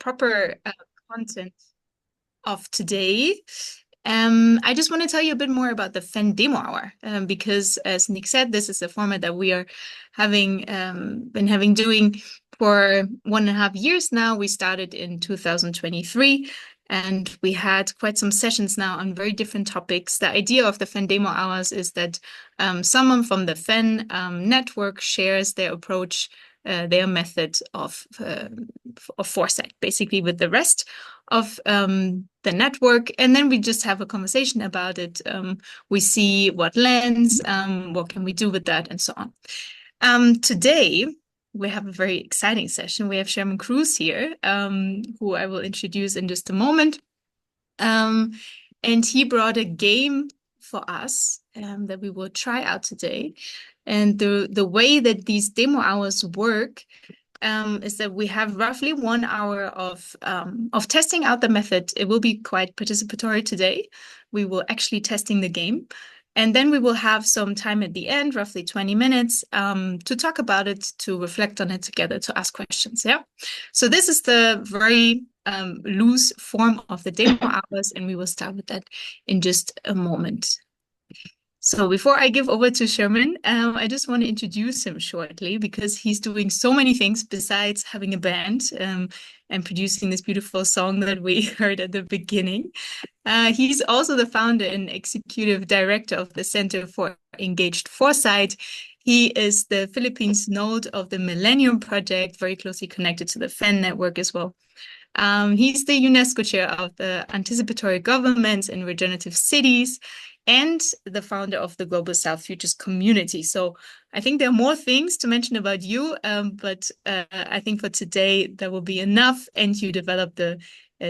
proper content of today, I just want to tell you a bit more about the FEN Demo Hour, because as Nick said, this is a format that we are having been having doing for 1.5 years now. We started in 2023. And we had quite some sessions now on very different topics. The idea of the FEN Demo Hours is that someone from the FEN network shares their approach, their method of foresight, basically with the rest of the network. And then we just have a conversation about it. We see what lands, what can we do with that, and so on. Today, we have a very exciting session. We have Shemon Cruz here, who I will introduce in just a moment. And he brought a game for us that we will try out today. And the way that these demo hours work is that we have roughly 1 hour of testing out the method. It will be quite participatory today. We will actually testing the game. And then we will have some time at the end, roughly 20 minutes, to talk about it, to reflect on it together, to ask questions. Yeah. So this is the very loose form of the demo hours, and we will start with that in just a moment. So before I give over to Sherman, I just want to introduce him shortly because he's doing so many things besides having a band and producing this beautiful song that we heard at the beginning. He's also the founder and executive director of the Center for Engaged Foresight. He is the Philippines node of the Millennium project, very closely connected to the FEN network as well. He's the UNESCO chair of the Anticipatory Governments and Regenerative Cities, and the founder of the Global South Futures community. So I think there are more things to mention about you, but I think for today, that will be enough. And you develop the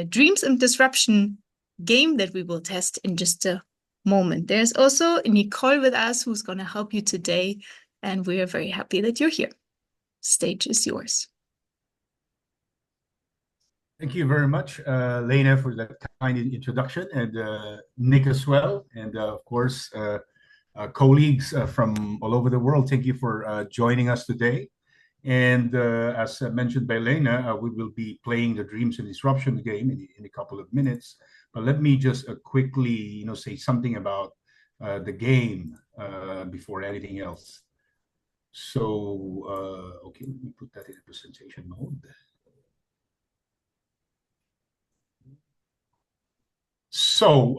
Dreams and Disruption game that we will test in just a moment. There's also Nicole with us, who's going to help you today. And we are very happy that you're here. Stage is yours. Thank you very much, Lena, for that kind introduction, and Nick as well, and of course, colleagues from all over the world. Thank you for joining us today. And as mentioned by Lena, we will be playing the Dreams and Disruption game in a couple of minutes. But let me just quickly, say something about the game before anything else. So, okay, let me put that in a presentation mode. So,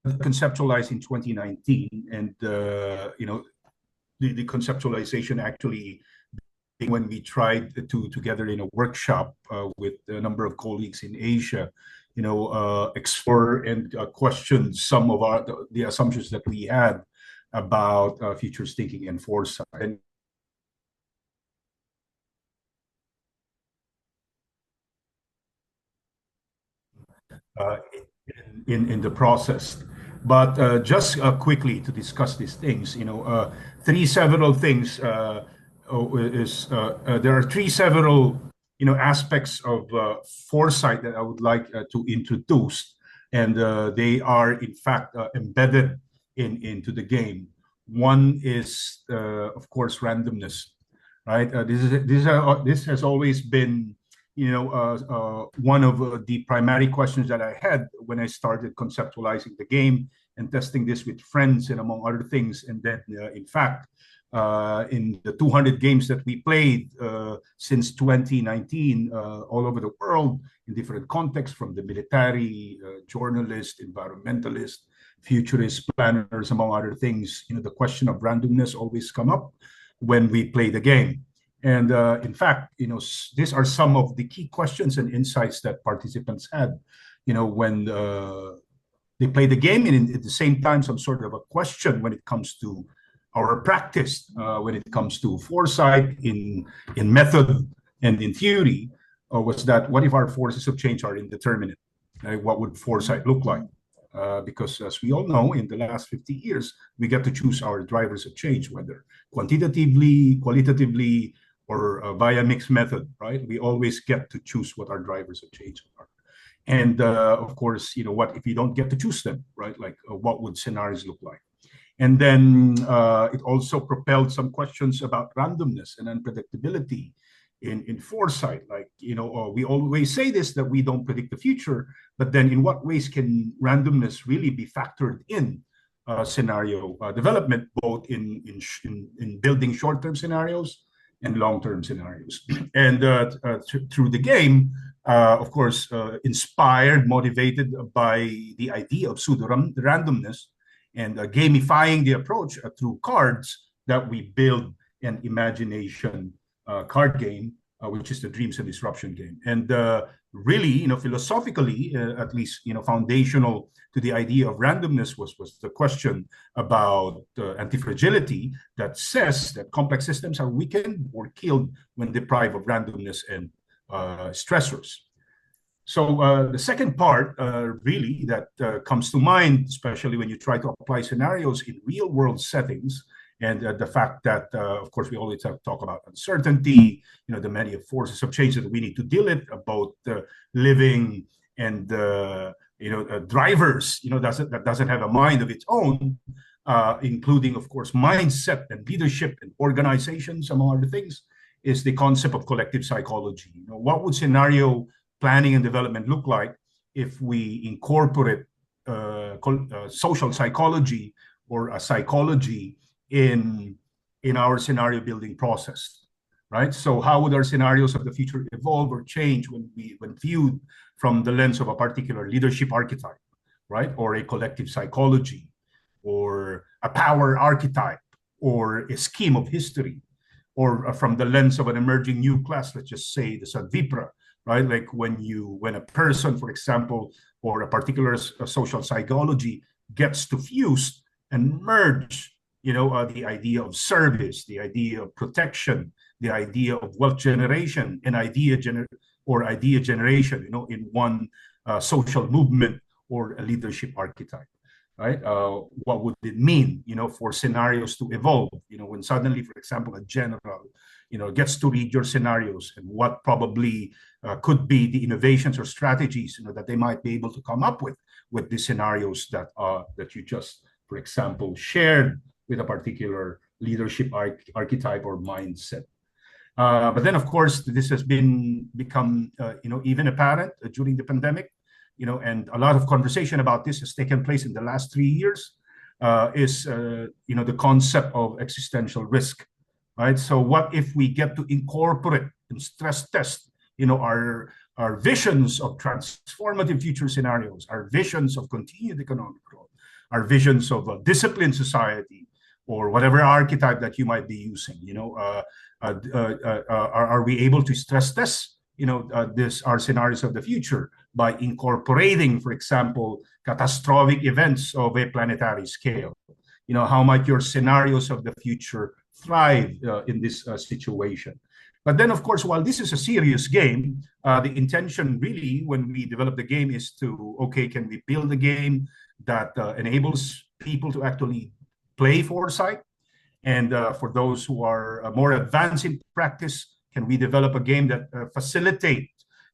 conceptualized in 2019, and the conceptualization actually when we tried to together in a workshop with a number of colleagues in Asia, explore and question some of the assumptions that we had about futures thinking and foresight. And in the process. But just quickly to discuss these things, three several things there are three several aspects of foresight that I would like to introduce, and they are in fact embedded into the game. One is of course randomness, right? This has always been one of the primary questions that I had when I started conceptualizing the game and testing this with friends and among other things. And then, in fact, in the 200 games that we played since 2019 all over the world in different contexts, from the military, journalists, environmentalists, futurists, planners, among other things, the question of randomness always come up when we play the game. And in fact, these are some of the key questions and insights that participants had, when they play the game, and at the same time, some sort of a question when it comes to our practice, when it comes to foresight in method and in theory, was that what if our forces of change are indeterminate? What would foresight look like? Because as we all know, in the last 50 years, we get to choose our drivers of change, whether quantitatively, qualitatively, or via mixed method, right? We always get to choose what our drivers of change are. And of course, what if you don't get to choose them, right? Like what would scenarios look like? And then it also propelled some questions about randomness and unpredictability in foresight. Like, we always say this, that we don't predict the future, but then in what ways can randomness really be factored in scenario development, both in building short-term scenarios and long-term scenarios. And through the game, of course, inspired, motivated by the idea of pseudo-randomness, and gamifying the approach through cards, that we build an imagination card game, which is the Dreams and Disruption game. And really, philosophically, at least, foundational to the idea of randomness was the question about anti-fragility, that says that complex systems are weakened or killed when deprived of randomness and stressors. So the second part, really, that comes to mind, especially when you try to apply scenarios in real-world settings, and the fact that, of course, we always talk about uncertainty, the many forces of change that we need to deal with, about living and drivers, that doesn't have a mind of its own, including, of course, mindset and leadership and organizations, among other things, is the concept of collective psychology. What would scenario planning and development look like if we incorporate social psychology, or a psychology in our scenario building process, right? So how would our scenarios of the future evolve or change when viewed from the lens of a particular leadership archetype, right? Or a collective psychology, or a power archetype, or a scheme of history, or from the lens of an emerging new class, let's just say the Sadvipra, right? Like when a person, for example, or a particular social psychology gets to fuse and merge, the idea of service, the idea of protection, the idea of wealth generation, and idea generation, in one social movement or a leadership archetype, right? What would it mean, for scenarios to evolve, when suddenly, for example, a general, gets to read your scenarios, and what probably could be the innovations or strategies, that they might be able to come up with the scenarios that you just, for example, shared with a particular leadership archetype or mindset. But then, of course, this has become even apparent during the pandemic, and a lot of conversation about this has taken place in the last 3 years, is the concept of existential risk, right? So what if we get to incorporate and stress test, our visions of transformative future scenarios, our visions of continued economic growth, our visions of a disciplined society, or whatever archetype that you might be using, are we able to stress test, our scenarios of the future by incorporating, for example, catastrophic events of a planetary scale? How might your scenarios of the future thrive in this situation? But then, of course, while this is a serious game, the intention really, when we develop the game, is to, okay, can we build a game that enables people to actually play foresight? And for those who are more advanced in practice, can we develop a game that facilitates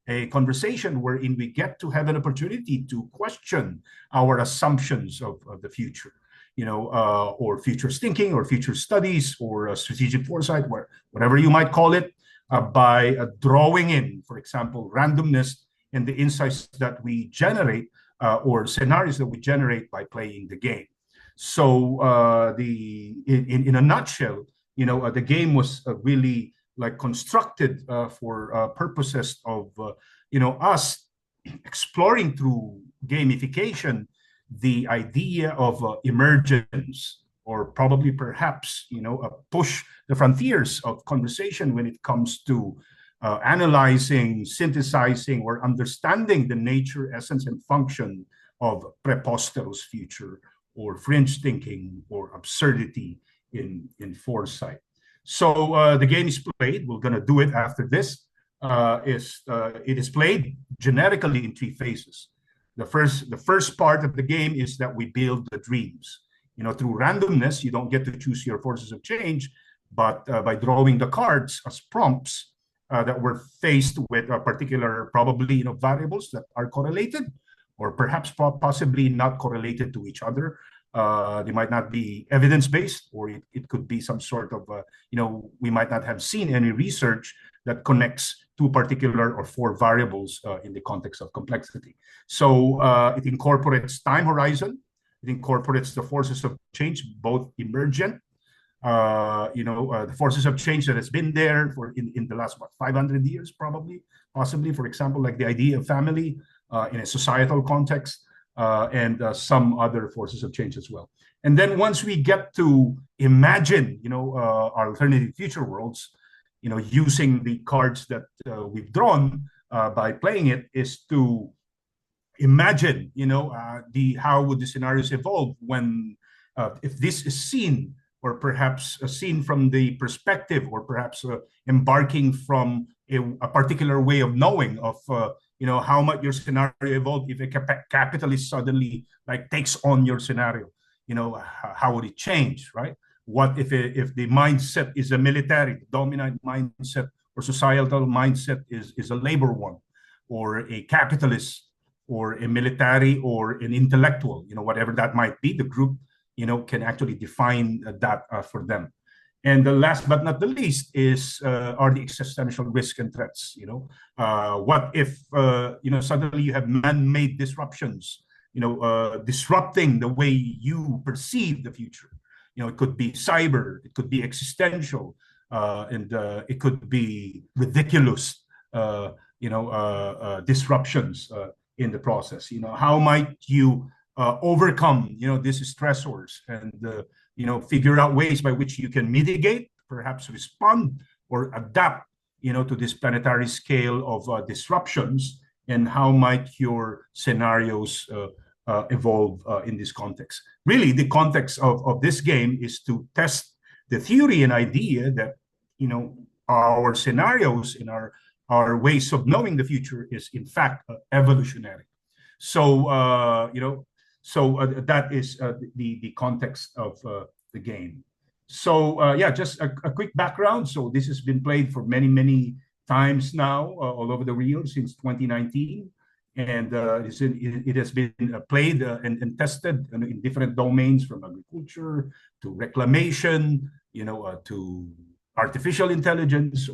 a conversation wherein we get to have an opportunity to question our assumptions of the future, or futures thinking, or future studies, or strategic foresight, whatever you might call it, by drawing in, for example, randomness and the insights that we generate, or scenarios that we generate by playing the game. So in a nutshell, the game was really like constructed for purposes of us exploring through gamification the idea of emergence, or probably perhaps push the frontiers of conversation when it comes to analyzing, synthesizing, or understanding the nature, essence, and function of preposterous future, or fringe thinking, or absurdity in foresight. So the game is played. We're going to do it after this. It is played generically in 3 phases. The first part of the game is that we build the dreams. Through randomness, you don't get to choose your forces of change, but by drawing the cards as prompts that we're faced with a particular, probably, variables that are correlated, or perhaps possibly not correlated to each other. They might not be evidence-based, or it could be some sort of, we might not have seen any research that connects two particular or four variables in the context of complexity. So it incorporates time horizon, it incorporates the forces of change, both emergent, the forces of change that has been there for in the last 500 years, possibly, for example, like the idea of family in a societal context, and some other forces of change as well. And then once we get to imagine, our alternative future worlds, using the cards that we've drawn by playing it, is to imagine, how would the scenarios evolve when, if this is seen, or perhaps seen from the perspective, or perhaps embarking from a particular way of knowing of, how might your scenario evolve if a capitalist suddenly takes on your scenario? How would it change, right? What if the mindset is a military, the dominant mindset or societal mindset is a labor one, or a capitalist, or a military, or an intellectual, whatever that might be, the group, can actually define that for them. And the last but not the least are the existential risk and threats. What if suddenly you have man-made disruptions, disrupting the way you perceive the future. It could be cyber, it could be existential, and it could be ridiculous, disruptions in the process. How might you overcome, these stressors, and figure out ways by which you can mitigate, perhaps respond or adapt, to this planetary scale of disruptions, and how might your scenarios evolve in this context. Really, the context of this game is to test the theory and idea that, our scenarios and our ways of knowing the future is in fact evolutionary. So, that is the context of the game. So just a quick background. So this has been played for many, many times now all over the world since 2019. And it has been played and tested in different domains, from agriculture to reclamation, to artificial intelligence,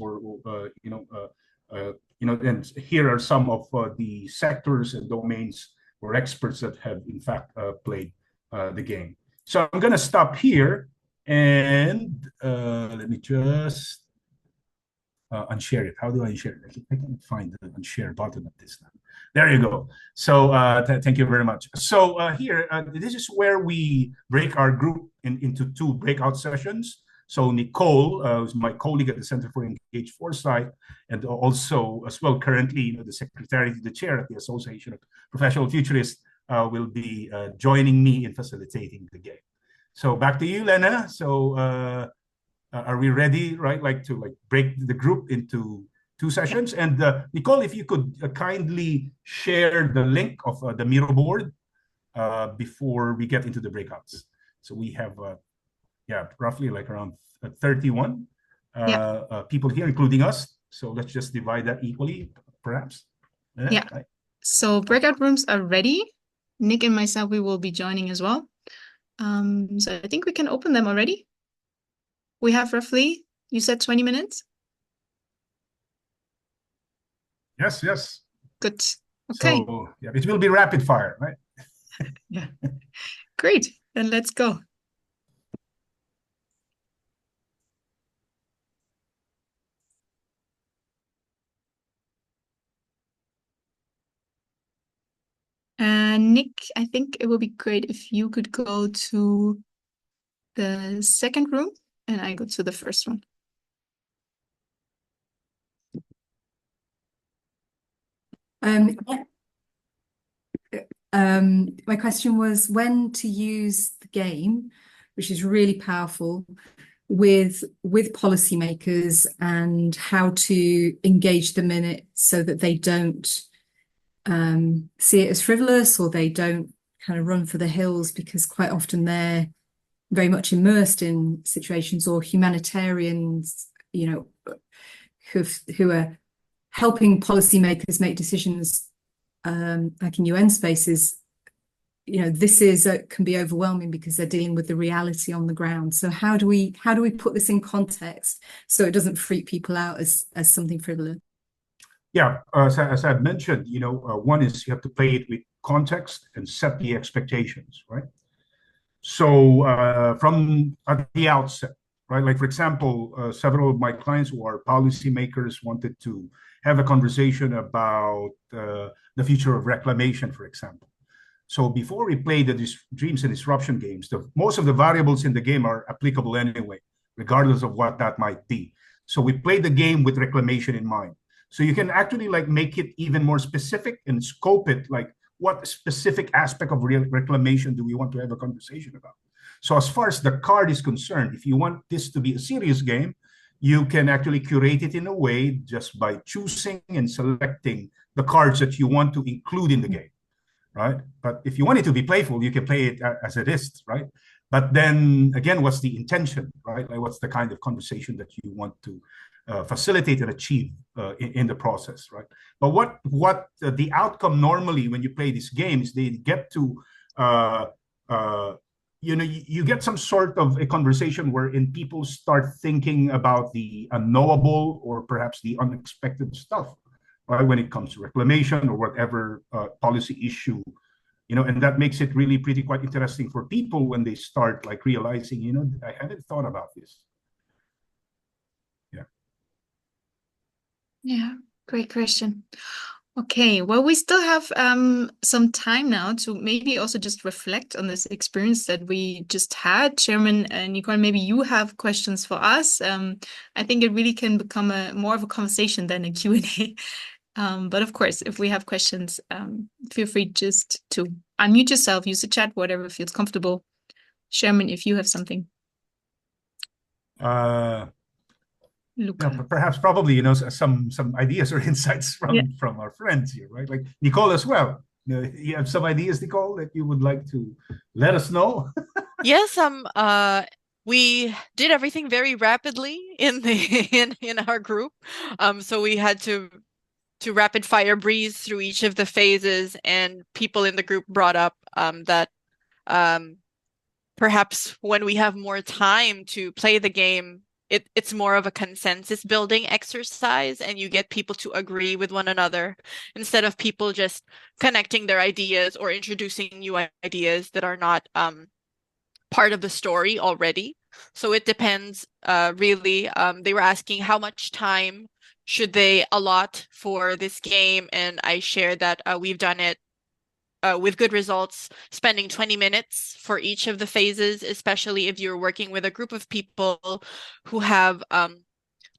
and here are some of the sectors and domains or experts that have in fact played the game. So I'm going to stop here, and let me just unshare it. How do I unshare it? I can't find the unshare button of this now. There you go. So thank you very much. So here, this is where we break our group into two breakout sessions. So Nicole, who's my colleague at the Center for Engaged Foresight, and also as well currently the secretary to the chair at the Association of Professional Futurists, will be joining me in facilitating the game. So back to you, Lena. So are we ready, right? To break the group into two sessions. And Nicole, if you could kindly share the link of the Miro board before we get into the breakouts. So we have, roughly around 31 people here, including us. So let's just divide that equally, perhaps. Yeah. Right. So breakout rooms are ready. Nick and myself, we will be joining as well. So I think we can open them already. We have roughly, you said 20 minutes? Yes. Good. Okay. So it will be rapid fire, right? Yeah. Great. Then let's go. Nick, I think it would be great if you could go to the second room and I go to the first one. My question was when to use the game, which is really powerful, with policymakers, and how to engage them in it so that they don't see it as frivolous, or they don't kind of run for the hills, because quite often they're very much immersed in situations, or humanitarians, who are helping policymakers make decisions, like in UN spaces, this can be overwhelming because they're dealing with the reality on the ground. So how do we put this in context so it doesn't freak people out as something frivolous? Yeah, as I mentioned, one is you have to play it with context and set the expectations, right? So from at the outset, right? Like for example, several of my clients who are policymakers wanted to have a conversation about the future of reclamation, for example. So before we play the dreams and disruption games, most of the variables in the game are applicable anyway, regardless of what that might be. So we play the game with reclamation in mind. So you can actually like make it even more specific and scope it like what specific aspect of reclamation do we want to have a conversation about. So as far as the card is concerned, if you want this to be a serious game, you can actually curate it in a way just by choosing and selecting the cards that you want to include in the game, right? But if you want it to be playful, you can play it as it is, right? But then again, what's the intention, right? Like what's the kind of conversation that you want to facilitate and achieve in the process, right? But what the outcome normally when you play this game is they get to, you get some sort of a conversation wherein people start thinking about the unknowable or perhaps the unexpected stuff, right? When it comes to reclamation or whatever policy issue, and that makes it really pretty quite interesting for people when they start like realizing, I hadn't thought about this. Yeah, great question. Okay, well, we still have some time now to maybe also just reflect on this experience that we just had. Sherman and Nicole, maybe you have questions for us. I think it really can become more of a conversation than a Q&A. But of course, if we have questions, feel free just to unmute yourself, use the chat, whatever feels comfortable. Sherman, if you have something. Luca. Perhaps probably some ideas or insights from our friends here, right? Like Nicole as well. You have some ideas, Nicole, that you would like to let us know? Yes, we did everything very rapidly in our group. So we had to rapid fire breeze through each of the phases, and people in the group brought up that perhaps when we have more time to play the game, it's more of a consensus building exercise, and you get people to agree with one another instead of people just connecting their ideas or introducing new ideas that are not part of the story already. So it depends really. They were asking how much time should they allot for this game, and I shared that we've done it with good results, spending 20 minutes for each of the phases, especially if you're working with a group of people who have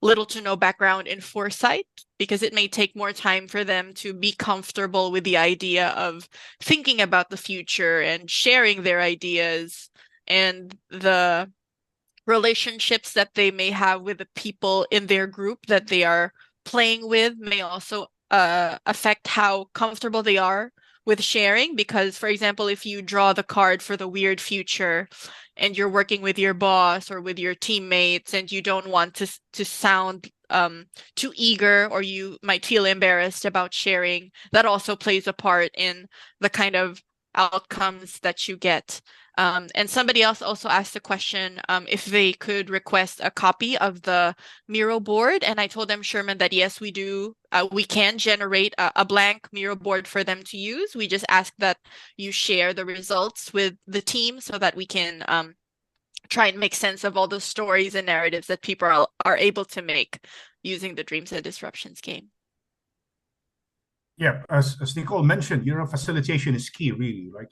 little to no background in foresight, because it may take more time for them to be comfortable with the idea of thinking about the future and sharing their ideas, and the relationships that they may have with the people in their group that they are playing with may also affect how comfortable they are with sharing. Because, for example, if you draw the card for the weird future and you're working with your boss or with your teammates and you don't want to sound too eager, or you might feel embarrassed about sharing, that also plays a part in the kind of outcomes that you get. And somebody else also asked a question if they could request a copy of the Miro board. And I told them, Sherman, that yes, we do. We can generate a blank Miro board for them to use. We just ask that you share the results with the team so that we can try and make sense of all the stories and narratives that people are able to make using the Dreams and Disruptions game. Yeah, as Nicole mentioned, facilitation is key, really, right?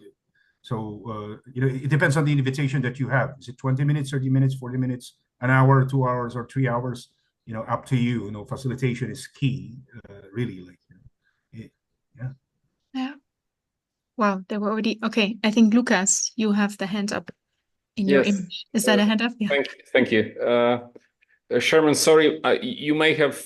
So, it depends on the invitation that you have. Is it 20 minutes, 30 minutes, 40 minutes, an hour, 2 hours, or 3 hours? Up to you. Facilitation is key, really. Yeah. Yeah. Wow, they were already okay. I think Lucas, you have the hand up in your image. Is that a hand up? Yeah. Thank you. Sherman, sorry, you may have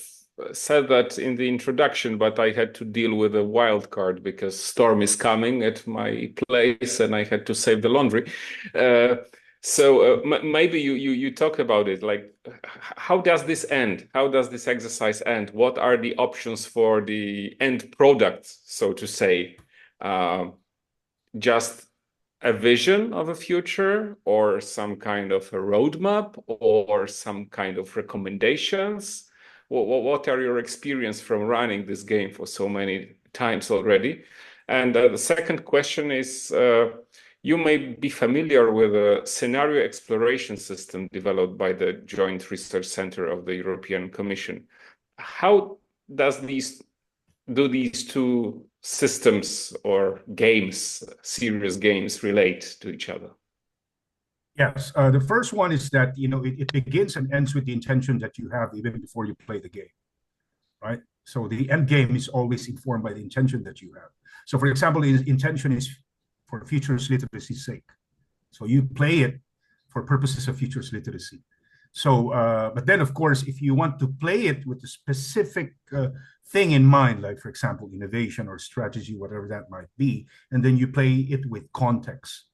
said that in the introduction, but I had to deal with a wild card because storm is coming at my place and I had to save the laundry. So maybe you talk about it, like how does this end? How does this exercise end? What are the options for the end product, so to say? Just a vision of a future or some kind of a roadmap or some kind of recommendations? What are your experience from running this game for so many times already? And the second question is, you may be familiar with a scenario exploration system developed by the Joint Research Center of the European Commission. How does do these two systems or games, serious games, relate to each other? Yes, the first one is that it begins and ends with the intention that you have even before you play the game, right? So the end game is always informed by the intention that you have. So, for example, the intention is for futures literacy's sake. So you play it for purposes of futures literacy. So, but then, of course, if you want to play it with a specific thing in mind, like, for example, innovation or strategy, whatever that might be, and then you play it with context,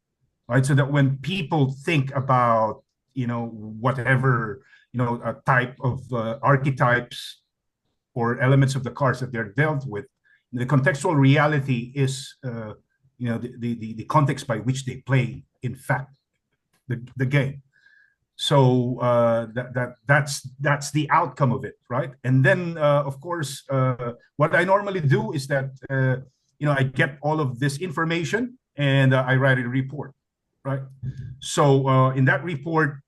right? So that when people think about, whatever, a type of archetypes or elements of the cards that they're dealt with, the contextual reality is, the context by which they play, in fact, the game. So that's the outcome of it, right? And then, of course, what I normally do is that, I get all of this information and I write a report, right? So in that report,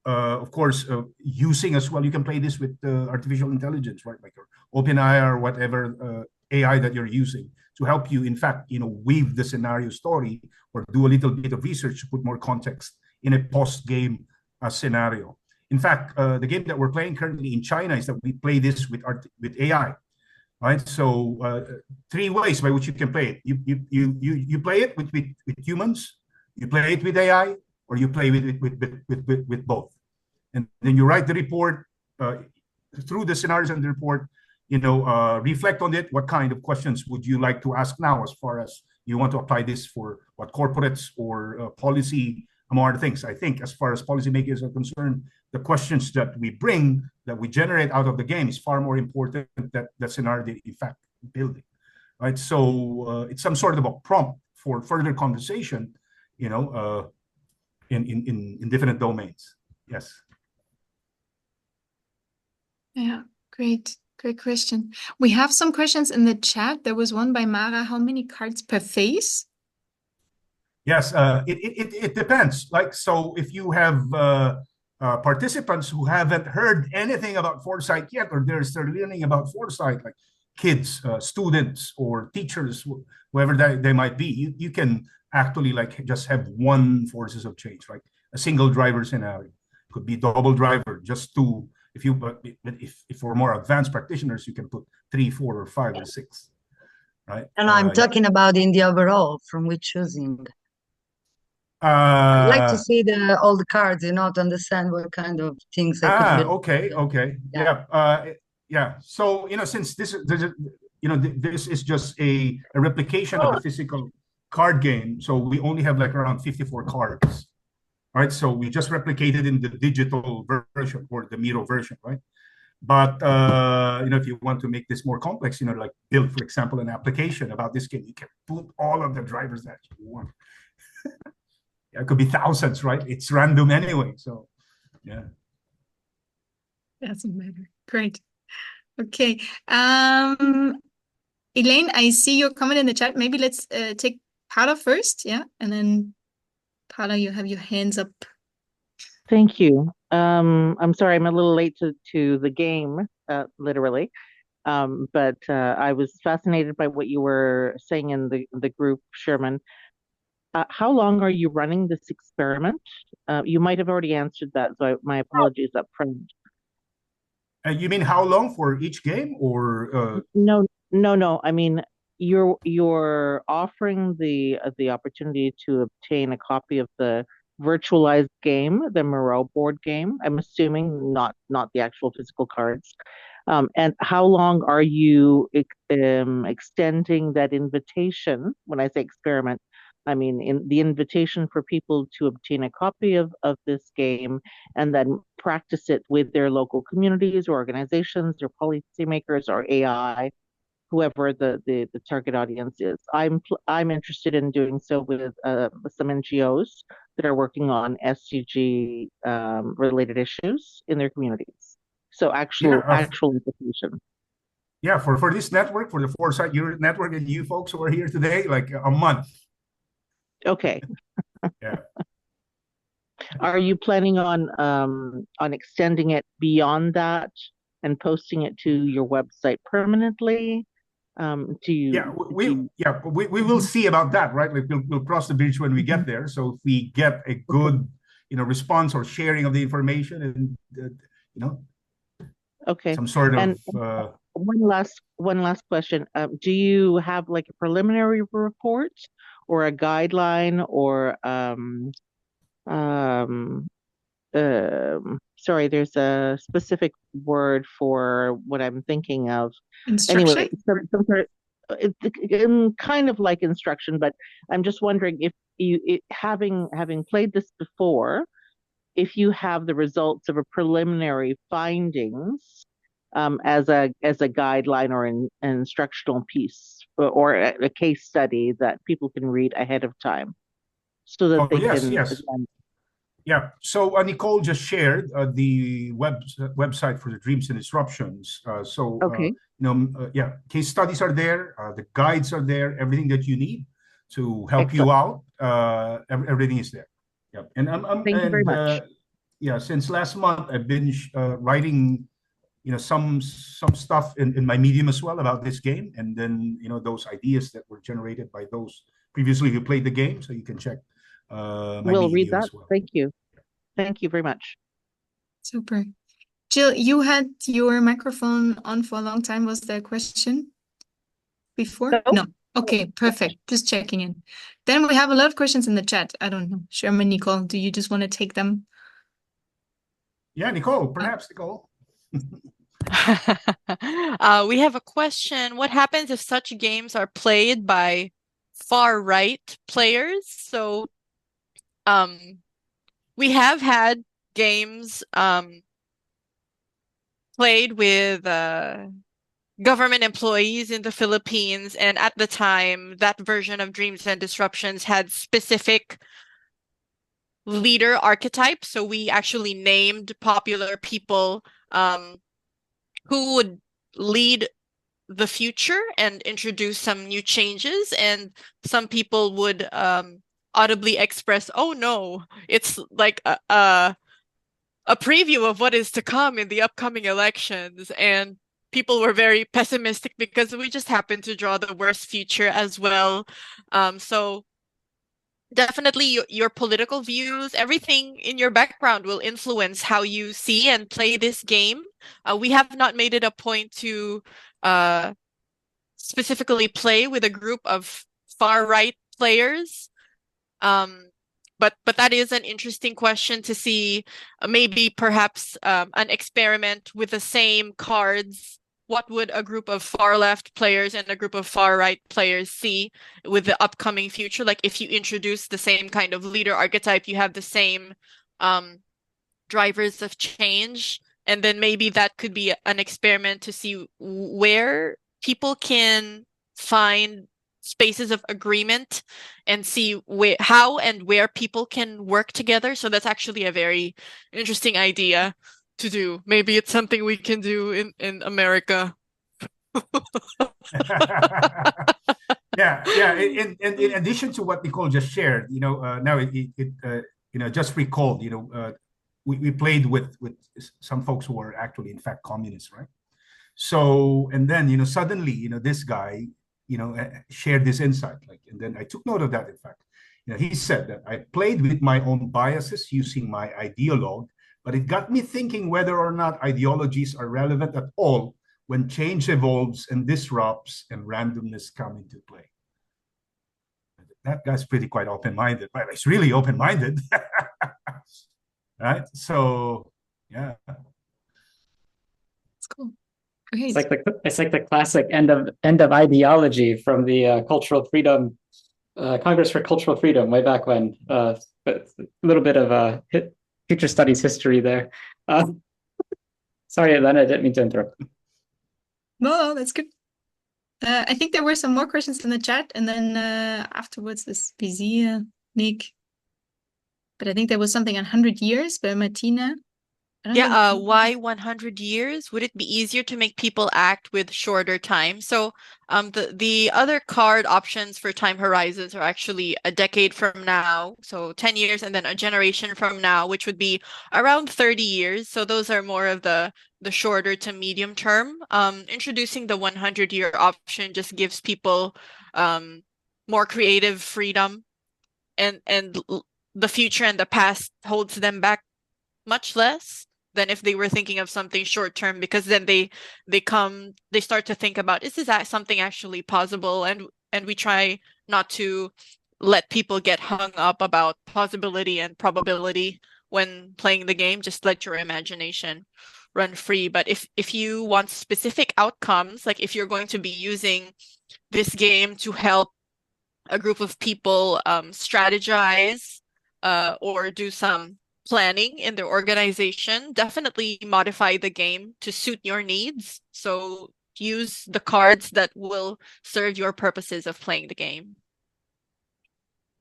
of course, using as well, you can play this with artificial intelligence, right? Like your OpenAI or whatever AI that you're using to help you, in fact, weave the scenario story or do a little bit of research to put more context in a post-game scenario. In fact, the game that we're playing currently in China is that we play this with AI, right? So three ways by which you can play it. You play it with humans, you play it with AI, or you play with both. And then you write the report through the scenarios and the report, reflect on it. What kind of questions would you like to ask now as far as you want to apply this for what corporates or policy, among other things? I think as far as policymakers are concerned, the questions that we generate out of the game is far more important than the scenario they in fact building, right? So it's some sort of a prompt for further conversation, in different domains. Yes. Yeah, great question. We have some questions in the chat. There was one by Mara. How many cards per phase? Yes, it depends. Like, so if you have participants who haven't heard anything about Foresight yet, or they're still learning about Foresight, like kids, students, or teachers, whoever they might be, you can actually like just have one forces of change, right? A single driver scenario. Could be double driver, just two. If for more advanced practitioners, you can put 3, 4, or 5, or 6, right? And I'm talking about in the overall from which choosing. I'd like to see all the cards, to understand what kind of things I could build. Okay. Yeah. So since this is just a replication of the physical card game, so we only have like around 54 cards. Right, so we just replicated in the digital version or the Miro version, right? But if you want to make this more complex, like build, for example, an application about this game, you can put all of the drivers that you want. Yeah, it could be thousands, right? It's random anyway, so yeah. Doesn't matter. Great. Okay. Elaine, I see your comment in the chat. Maybe let's take Paula first, yeah, and then. Paula, you have your hands up. Thank you. I'm sorry, I'm a little late to the game, literally. But I was fascinated by what you were saying in the group, Sherman. How long are you running this experiment? You might have already answered that, so my apologies up front. You mean how long for each game, or? No. I mean, you're offering the opportunity to obtain a copy of the virtualized game, the Moreau board game. I'm assuming not the actual physical cards. And how long are you extending that invitation? When I say experiment, I mean in the invitation for people to obtain a copy of this game and then practice it with their local communities or organizations or policymakers or AI. whoever the target audience is. I'm interested in doing so with some NGOs that are working on SDG related issues in their communities. So actual implication. Yeah, for this network, for the Foresight Europe Network, and you folks who are here today, like a month. Okay. Yeah. Are you planning on extending it beyond that and posting it to your website permanently? We will see about that, right? Like we'll cross the bridge when we get there. So if we get a good, response or sharing of the information, and okay, some sort of. And one last question. Do you have like a preliminary report or a guideline or sorry, there's a specific word for what I'm thinking of. Instruction? Anyway, some sort of, kind of like instruction, but I'm just wondering if having played this before, if you have the results of a preliminary findings as a guideline or an instructional piece or a case study that people can read ahead of time, so that they can. Yes. Yeah. So Nicole just shared the website for the Dreams and Disruptions. Okay. Case studies are there, the guides are there, everything that you need to help Excellent. you out. Everything is there. Yeah. And Thank you very much. Since last month I've been writing, some stuff in my Medium as well about this game, and then those ideas that were generated by those previously who played the game. So you can check. We'll read that. Well. Thank you. Thank you very much. Super. Jill, you had your microphone on for a long time. Was there a question before? No. Okay, perfect. Just checking in. Then we have a lot of questions in the chat. I don't know. Sherman, Nicole, do you just want to take them? Yeah, Nicole, perhaps Nicole. We have a question. What happens if such games are played by far-right players? So we have had games played with government employees in the Philippines, and at the time, that version of Dreams and Disruptions had specific leader archetypes. So we actually named popular people who would lead the future and introduce some new changes, and some people would audibly express, "Oh no, it's like a preview of what is to come in the upcoming elections," and people were very pessimistic because we just happened to draw the worst future as well. So definitely your political views, everything in your background will influence how you see and play this game. We have not made it a point to specifically play with a group of far-right players. But that is an interesting question to see, maybe perhaps an experiment with the same cards. What would a group of far-left players and a group of far-right players see with the upcoming future? Like if you introduce the same kind of leader archetype, you have the same drivers of change, and then maybe that could be an experiment to see where people can find spaces of agreement and see how and where people can work together. So that's actually a very interesting idea to do. Maybe it's something we can do in America. In addition to what Nicole just shared, now it just recalled, we played with some folks who were actually in fact communists, right? So, and then, suddenly, this guy, shared this insight, and then I took note of that. In fact, he said that I played with my own biases using my ideologue, but it got me thinking whether or not ideologies are relevant at all when change evolves and disrupts and randomness come into play. That guy's pretty quite open-minded, right? He's really open-minded, right? So, yeah. That's cool. Great. It's like the classic end of ideology from the Cultural Freedom Congress for Cultural Freedom way back when. But a little bit of future studies history there. Sorry, Elena, I didn't mean to interrupt. No, that's good. I think there were some more questions in the chat, and then afterwards this busy Nick. But I think there was something on 100 years by Martina. Yeah, why 100 years? Would it be easier to make people act with shorter time? So the other card options for time horizons are actually a decade from now, so 10 years, and then a generation from now, which would be around 30 years. So those are more of the shorter to medium term. Introducing the 100-year option just gives people more creative freedom, and the future and the past holds them back much less than if they were thinking of something short term, because then they start to think about, is this something actually possible? And we try not to let people get hung up about possibility and probability when playing the game. Just let your imagination run free. But if you want specific outcomes, like if you're going to be using this game to help a group of people strategize or do some planning in their organization, definitely modify the game to suit your needs. So use the cards that will serve your purposes of playing the game.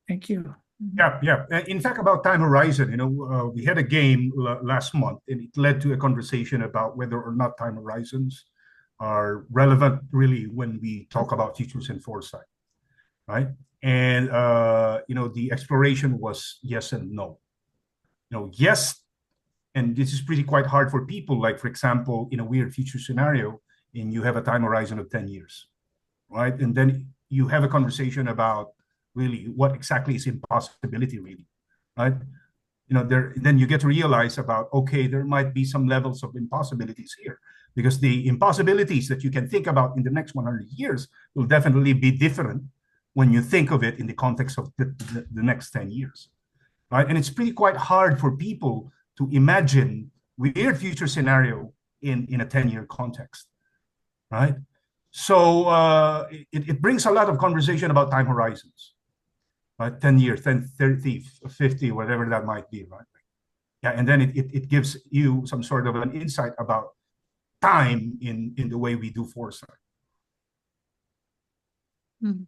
Thank you. Yeah. In fact, about time horizon, we had a game last month, and it led to a conversation about whether or not time horizons are relevant really when we talk about futures and foresight, right? And the exploration was yes and no. Yes, and this is pretty quite hard for people, like, for example, in a weird future scenario, and you have a time horizon of 10 years, right? And then you have a conversation about really what exactly is impossibility, really, right? Then you get to realize about, okay, there might be some levels of impossibilities here, because the impossibilities that you can think about in the next 100 years will definitely be different when you think of it in the context of the next 10 years. Right? And it's pretty quite hard for people to imagine weird future scenario in a 10-year context, right? So it brings a lot of conversation about time horizons, right? 10 years, 10, 30, 50, whatever that might be, right? Yeah, and then it gives you some sort of an insight about time in the way we do foresight. Mm-hmm.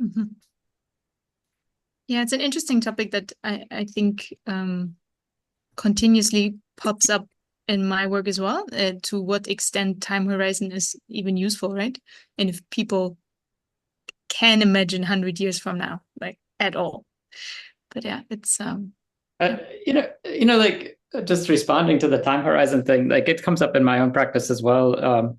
Mm-hmm. Yeah, it's an interesting topic that I think continuously pops up in my work as well, to what extent time horizon is even useful, right? And if people can imagine 100 years from now, like, at all. But yeah, it's like, just responding to the time horizon thing, like, it comes up in my own practice as well.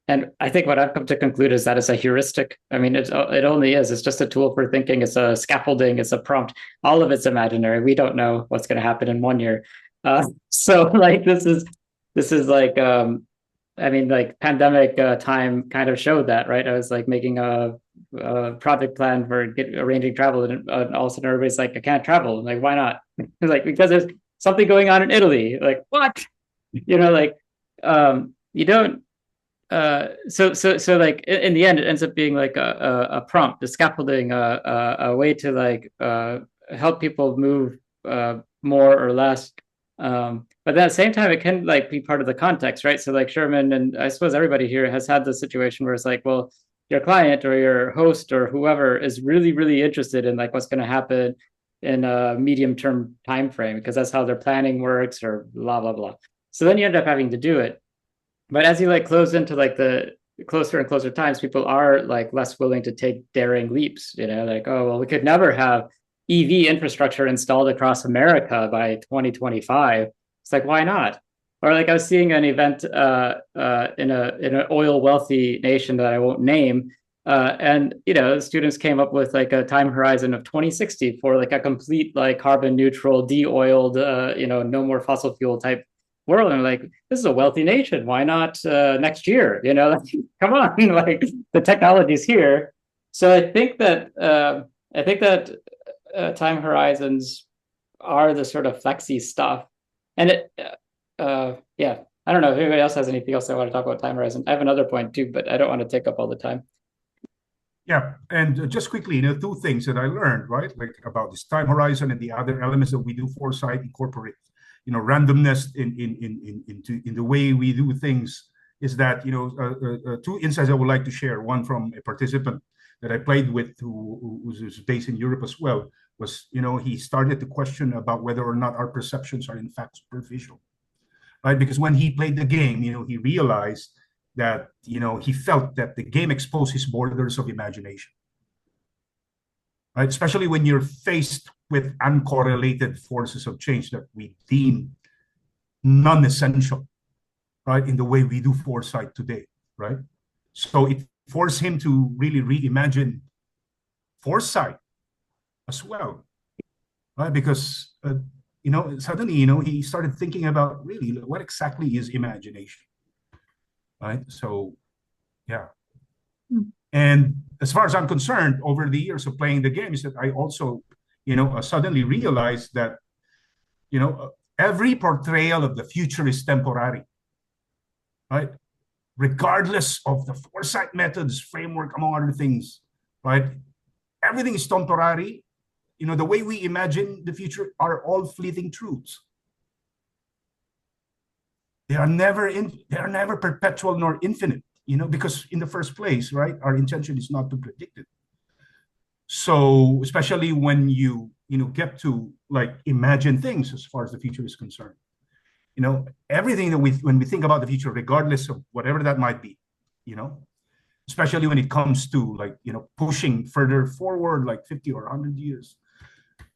And I think what I've come to conclude is that it's a heuristic. I mean, it only is. It's just a tool for thinking. It's a scaffolding. It's a prompt. All of it's imaginary. We don't know what's going to happen in 1 year. So like this is like I mean, like, pandemic time kind of showed that, right? I was like making a project plan for arranging travel, and all of a sudden everybody's like, I can't travel. I'm like, why not? Like, because there's something going on in Italy. Like, what? Like, you don't. So like, in the end, it ends up being like a prompt, a scaffolding, a way to like help people move more or less. But at the same time, it can like be part of the context, right? So like Sherman, and I suppose everybody here has had the situation where it's like, well, your client or your host or whoever is really, really interested in like what's going to happen in a medium-term time frame, because that's how their planning works, or blah blah blah. So then you end up having to do it. But as you like close into like the closer and closer times, people are like less willing to take daring leaps, like, oh, well, we could never have EV infrastructure installed across America by 2025. It's like, why not? Or like, I was seeing an event in an oil wealthy nation that I won't name, and students came up with like a time horizon of 2060 for like a complete like carbon neutral, de-oiled, no more fossil fuel type world. And like, this is a wealthy nation. Why not next year? Come on, like, the technology's here. So I think that time horizons are the sort of flexy stuff. And yeah, I don't know if anybody else has anything else I want to talk about time horizon. I have another point too, but I don't want to take up all the time. Yeah, and just quickly, two things that I learned, right, like about this time horizon and the other elements that we do foresight incorporate, randomness in the way we do things is that, two insights I would like to share. One from a participant that I played with who's based in Europe as well, was, he started to question about whether or not our perceptions are in fact superficial, right? Because when he played the game, he realized that, he felt that the game exposed his borders of imagination, right? Especially when you're faced with uncorrelated forces of change that we deem non-essential, right, in the way we do foresight today, right? So it forced him to really reimagine foresight as well, right? Because suddenly, he started thinking about really what exactly is imagination, right? So, yeah. And as far as I'm concerned, over the years of playing the game, is that I also, suddenly realized that, every portrayal of the future is temporary, right? Regardless of the foresight methods, framework, among other things, right? Everything is temporary. The way we imagine the future are all fleeting truths. They are never perpetual nor infinite, because in the first place, right, our intention is not to predict it. So especially when you get to like imagine things as far as the future is concerned, everything that when we think about the future, regardless of whatever that might be, especially when it comes to like, pushing further forward, like 50 or 100 years.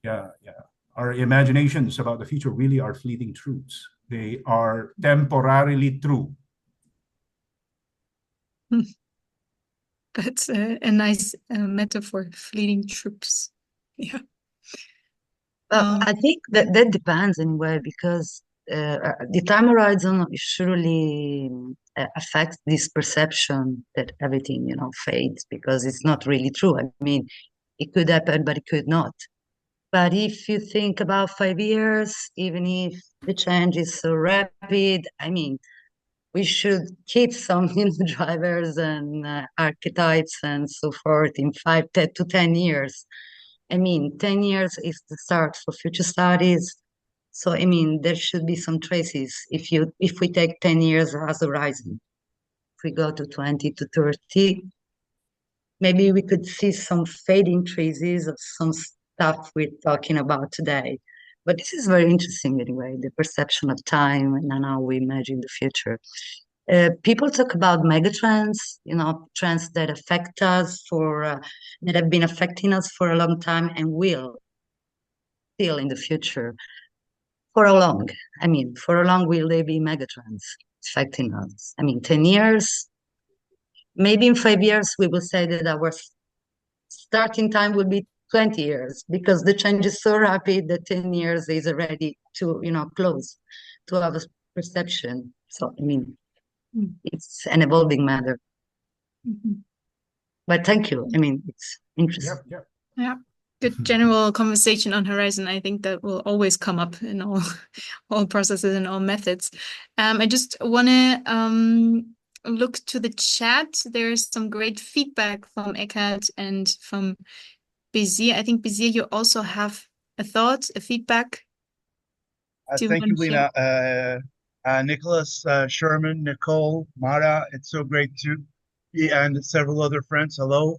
Yeah. Our imaginations about the future really are fleeting truths. They are temporarily true. That's a nice metaphor, fleeting truths. Yeah. I think that depends anyway, because the time horizon surely affects this perception that everything, fades, because it's not really true. I mean, it could happen, but it could not. But if you think about 5 years, even if the change is so rapid, I mean, we should keep some drivers and archetypes and so forth in 5 to 10 years. I mean, 10 years is the start for future studies. So, I mean, there should be some traces if we take 10 years as a horizon. If we go to 20 to 30, maybe we could see some fading traces of some stuff we're talking about today. But this is very interesting anyway, the perception of time and how we imagine the future. People talk about megatrends, trends that affect us that have been affecting us for a long time and will still in the future. For how long? I mean, for how long will they be megatrends affecting us? I mean, 10 years? Maybe in 5 years, we will say that our starting time will be 20 years, because the change is so rapid that 10 years is already close to our perception. So, I mean, it's an evolving matter. But thank you. I mean, it's interesting. Yeah. Good general conversation on horizon. I think that will always come up in all processes and all methods. I just want to look to the chat. There's some great feedback from Eckhart and from Bizia. I think Bizia, you also have a thought, a feedback. Thank you, Lena. Nicholas, Sherman, Nicole, Moura, it's so great to be, and several other friends. Hello.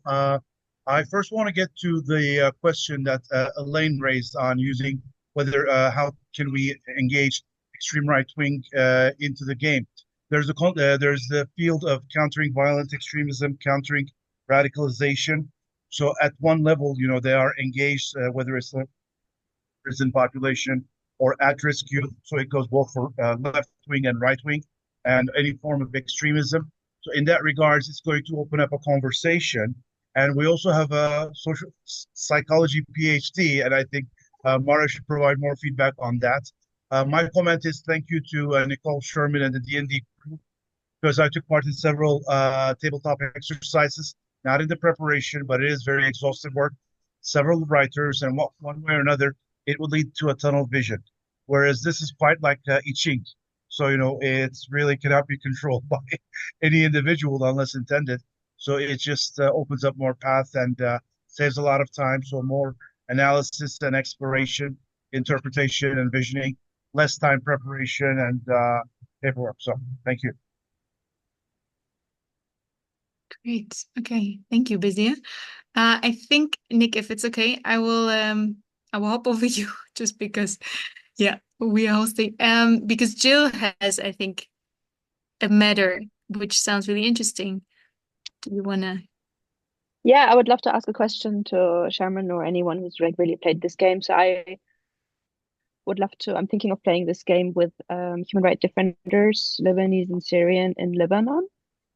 I first want to get to the question that Elaine raised on using how can we engage extreme right wing into the game. There's the field of countering violent extremism, countering radicalization. So at one level, they are engaged, whether it's the prison population or at-risk youth. So it goes both for left wing and right wing, and any form of extremism. So in that regards, it's going to open up a conversation. And we also have a social psychology PhD, and I think Moura should provide more feedback on that. My comment is thank you to Nicole, Sherman, and the D&D crew, because I took part in several tabletop exercises, not in the preparation, but it is very exhaustive work. Several writers, and one way or another, it will lead to a tunnel vision. Whereas this is quite like I Ching. So, it's really cannot be controlled by any individual unless intended. So it just opens up more path and saves a lot of time. So more analysis and exploration, interpretation and visioning, less time preparation and paperwork. So thank you. Great. Okay. Thank you, Bizia. I think, Nick, if it's okay, I will hop over you just because, yeah, we are hosting. Because Jill has, I think, a matter which sounds really interesting. Do you wanna? Yeah, I would love to ask a question to Sherman or anyone who's like really played this game. So I would love to. I'm thinking of playing this game with human rights defenders, Lebanese and Syrian in Lebanon,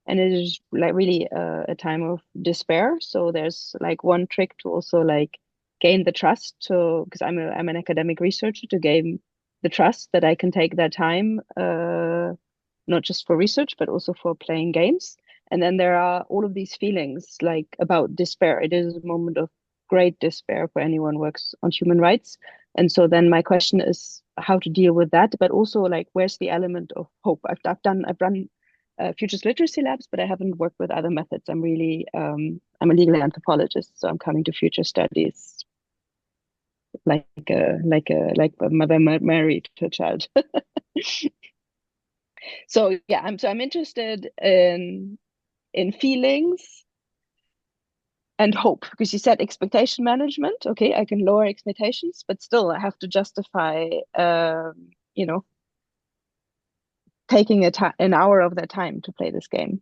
and it is like really a time of despair. So there's like one trick to also like gain the trust to, because I'm an academic researcher, to gain the trust that I can take that time, not just for research but also for playing games. And then there are all of these feelings like about despair. It is a moment of great despair for anyone who works on human rights. And so then my question is how to deal with that, but also like where's the element of hope? I've run futures literacy labs, but I haven't worked with other methods. I'm really I'm a legal anthropologist, so I'm coming to future studies like a mother married to a child. So yeah, I'm interested in feelings and hope, because you said expectation management. Okay, I can lower expectations, but still I have to justify taking an hour of their time to play this game.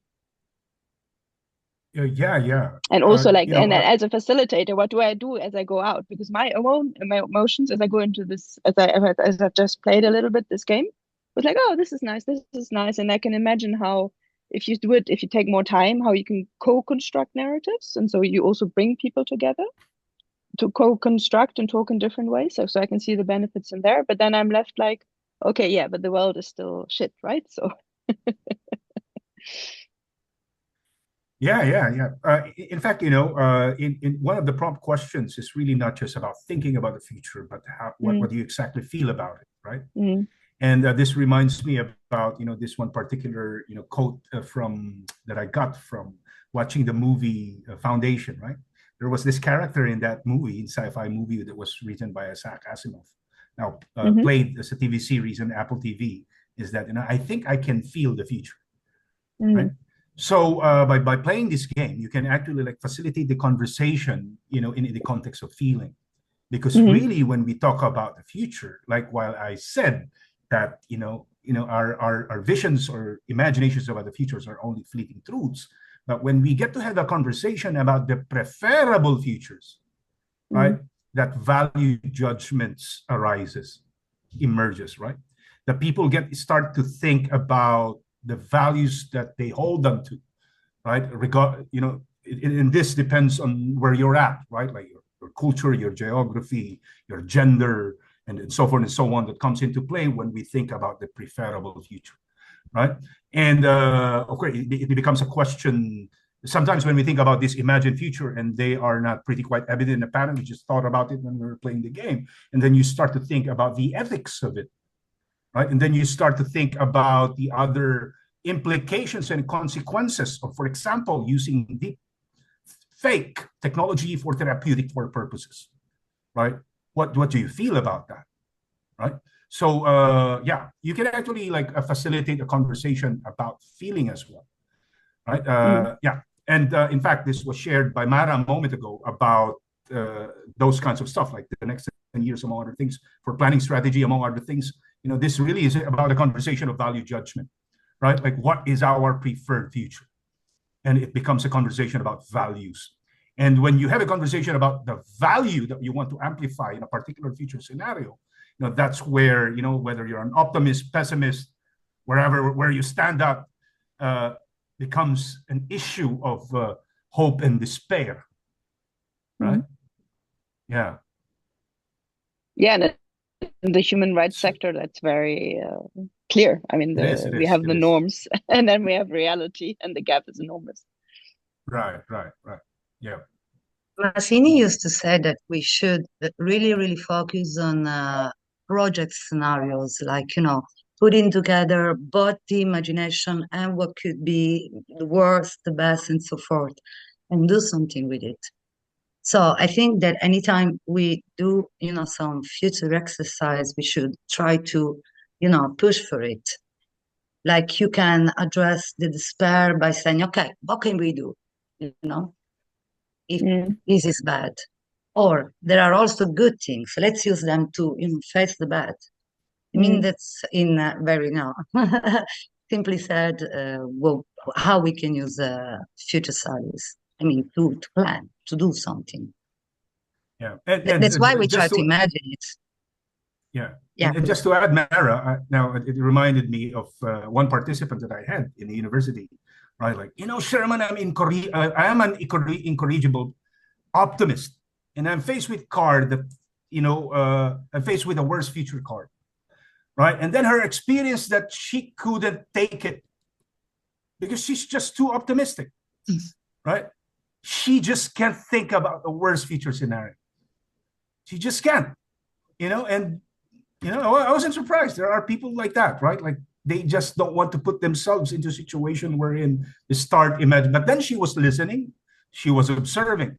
Yeah. And also as a facilitator, what do I do as I go out? Because my emotions as I go into this, as I've just played a little bit this game, was like, oh, this is nice, and I can imagine how if you take more time, how you can co-construct narratives, and so you also bring people together to co-construct and talk in different ways. So I can see the benefits in there, but then I'm left like, okay, yeah, but the world is still shit, right? So. Yeah. In fact, in one of the prompt questions is really not just about thinking about the future, but what do you exactly feel about it, right? And this reminds me about this one particular quote from that I got from watching the movie Foundation, right? There was this character in that movie, in sci-fi movie, that was written by Isaac Asimov. Now played as a TV series on Apple TV. Is that I think I can feel the future, right? So by playing this game, you can actually like facilitate the conversation, in the context of feeling, because really when we talk about the future, like while I said that our visions or imaginations about the futures are only fleeting truths, but when we get to have a conversation about the preferable futures, right, that value judgments emerges, right? The people start to think about the values that they hold on to, right? And this depends on where you're at, right? Like your culture, your geography, your gender, and so forth and so on, that comes into play when we think about the preferable future, right? And of course, it becomes a question. Sometimes when we think about this imagined future and they are not pretty quite evident in the pattern, we just thought about it when we were playing the game. And then you start to think about the ethics of it, right? And then you start to think about the other implications and consequences of, for example, using deep fake technology for therapeutic purposes, right? What do you feel about that, right? So yeah, you can actually like facilitate a conversation about feeling as well, right? Yeah, and in fact, this was shared by Mara a moment ago about those kinds of stuff, like the next 10 years, among other things, for planning strategy, among other things. This really is about a conversation of value judgment, right? Like, what is our preferred future? And it becomes a conversation about values. And when you have a conversation about the value that you want to amplify in a particular future scenario, that's where, whether you're an optimist, pessimist, where you stand up, becomes an issue of hope and despair, right? Yeah. Yeah, and in the human rights sector, that's very clear. I mean, we have the norms, and then we have reality, and the gap is enormous. Right. Yeah. Massini used to say that we should really, really focus on project scenarios, like, putting together both the imagination and what could be the worst, the best, and so forth, and do something with it. So I think that anytime we do, some future exercise, we should try to, push for it. Like, you can address the despair by saying, okay, what can we do? if this is bad. Or there are also good things. Let's use them to face the bad. I mean, that's in very simply said, well, how we can use future studies. I mean, to plan, to do something. Yeah, that's why we try to imagine it. Yeah, yeah. And just to add, Mara, now it reminded me of one participant that I had in the university, right? Like, Sherman, I am an incorrigible optimist, and I'm faced with card that, I'm faced with a worse future card, right? And then her experience that she couldn't take it because she's just too optimistic, right? She just can't think about the worst future scenario. She just can't, and I wasn't surprised. There are people like that, right? Like they just don't want to put themselves into a situation wherein they start imagining. But then she was listening, she was observing.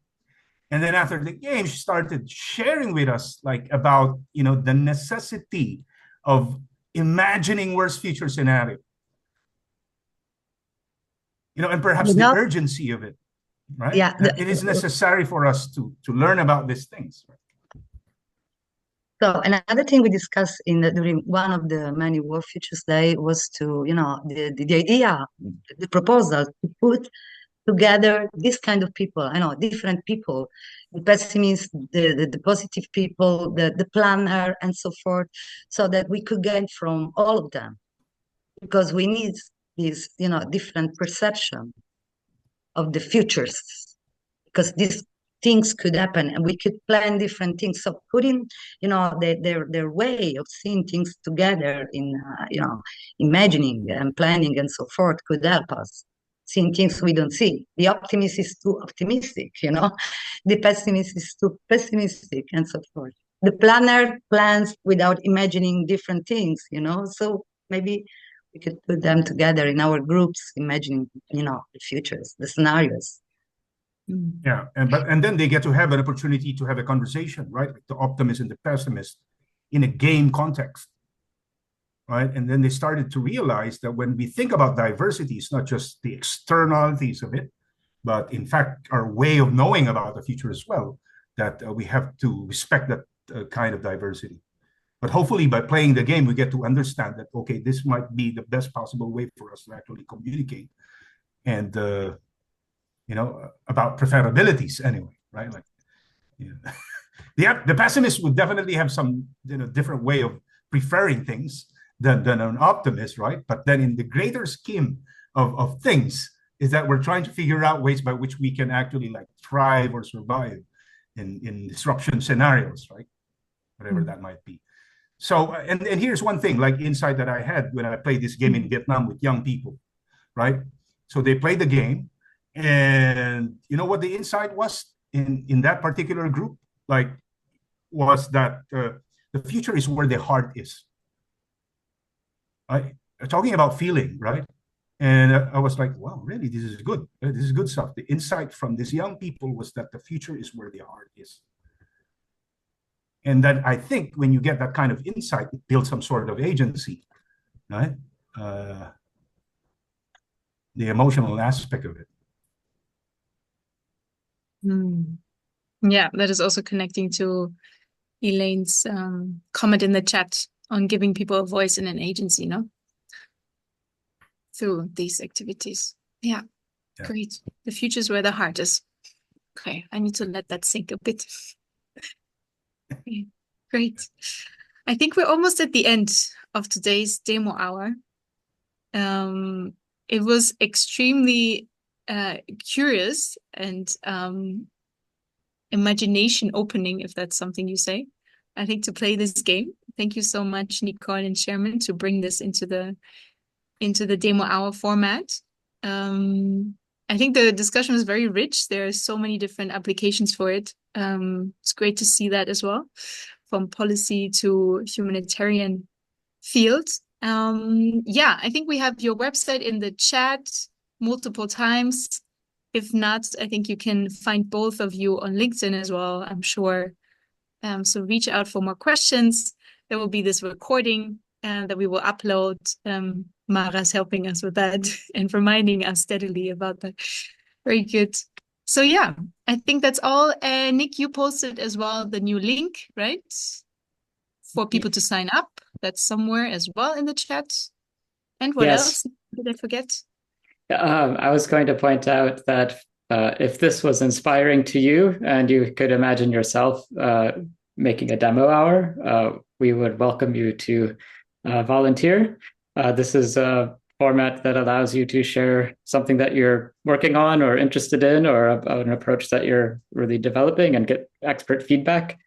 And then after the game, she started sharing with us like about, the necessity of imagining worst future scenario. And perhaps the urgency of it, right? Yeah. It is necessary for us to learn about these things. Right? So another thing we discussed during one of the many World Futures Day was to, the idea, the proposal to put together this kind of people, different people, the pessimists, the positive people, the planner, and so forth, so that we could gain from all of them, because we need this, different perception of the futures, because these things could happen and we could plan different things. So putting, their way of seeing things together in, imagining and planning and so forth could help us seeing things we don't see. The optimist is too optimistic, the pessimist is too pessimistic and so forth. The planner plans without imagining different things, so maybe we could put them together in our groups, imagining, the futures, the scenarios. Yeah, and then they get to have an opportunity to have a conversation, right? Like the optimist and the pessimist in a game context, right? And then they started to realize that when we think about diversity, it's not just the externalities of it, but in fact, our way of knowing about the future as well, that we have to respect that kind of diversity. But hopefully by playing the game, we get to understand that, okay, this might be the best possible way for us to actually communicate and, about preferabilities anyway, right? Like, the pessimist would definitely have some, different way of preferring things than an optimist, right? But then in the greater scheme of things is that we're trying to figure out ways by which we can actually like thrive or survive in disruption scenarios, right? Whatever that might be. So, and here's one thing, like insight that I had when I played this game in Vietnam with young people, right? So they played the game, and you know what the insight was in that particular group? Like, was that the future is where the heart is. Right? Talking about feeling, right? And I was like, wow, really, this is good. This is good stuff. The insight from these young people was that the future is where the heart is. And then I think when you get that kind of insight, it builds some sort of agency, right? The emotional aspect of it. Yeah, that is also connecting to Elaine's comment in the chat on giving people a voice and an agency, through these activities. Yeah, great. The future is where the heart is. Okay, I need to let that sink a bit. Okay, great. I think we're almost at the end of today's demo hour. It was extremely curious and imagination opening, if that's something you say, I think, to play this game. Thank you so much, Nicole and Sherman, to bring this into the demo hour format. I think the discussion was very rich. There are so many different applications for it. It's great to see that as well, from policy to humanitarian field. I think we have your website in the chat multiple times. If not, I think you can find both of you on LinkedIn as well, I'm sure. So reach out for more questions. There will be this recording that we will upload. Mara's helping us with that and reminding us steadily about that. Very good. So yeah, I think that's all. Nick, you posted as well the new link, right? For people to sign up. That's somewhere as well in the chat. And what else did I forget? I was going to point out that if this was inspiring to you and you could imagine yourself making a demo hour, we would welcome you to volunteer. This is a format that allows you to share something that you're working on or interested in, or an approach that you're really developing, and get expert feedback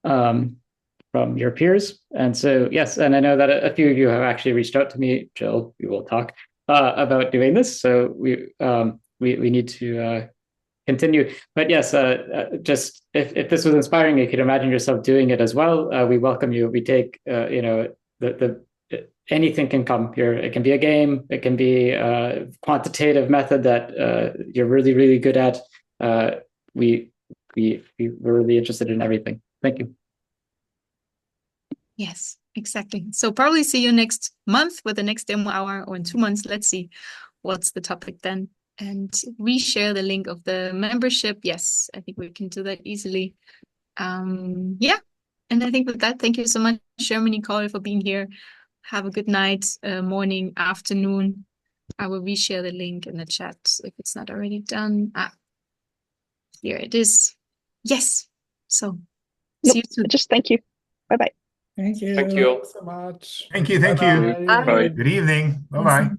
from your peers. And so, yes, and I know that a few of you have actually reached out to me. Jill, we will talk about doing this. So we need to continue. But yes, just if this was inspiring, you could imagine yourself doing it as well. We welcome you. We take anything can come here. It can be a game. It can be a quantitative method that you're really, really good at. We're really interested in everything. Thank you. Yes, exactly. So probably see you next month with the next demo hour, or in 2 months. Let's see what's the topic then. And reshare the link of the membership. Yes, I think we can do that easily. Yeah. And I think with that, thank you so much, Shermon, Nicole, for being here. Have a good night, morning, afternoon. I will reshare the link in the chat if it's not already done. Here it is. Yes. So see you soon. Just thank you. Bye-bye. Thank you. Thank you So much. Thank you. Thank Bye-bye. you. Bye. Good evening. Bye-bye.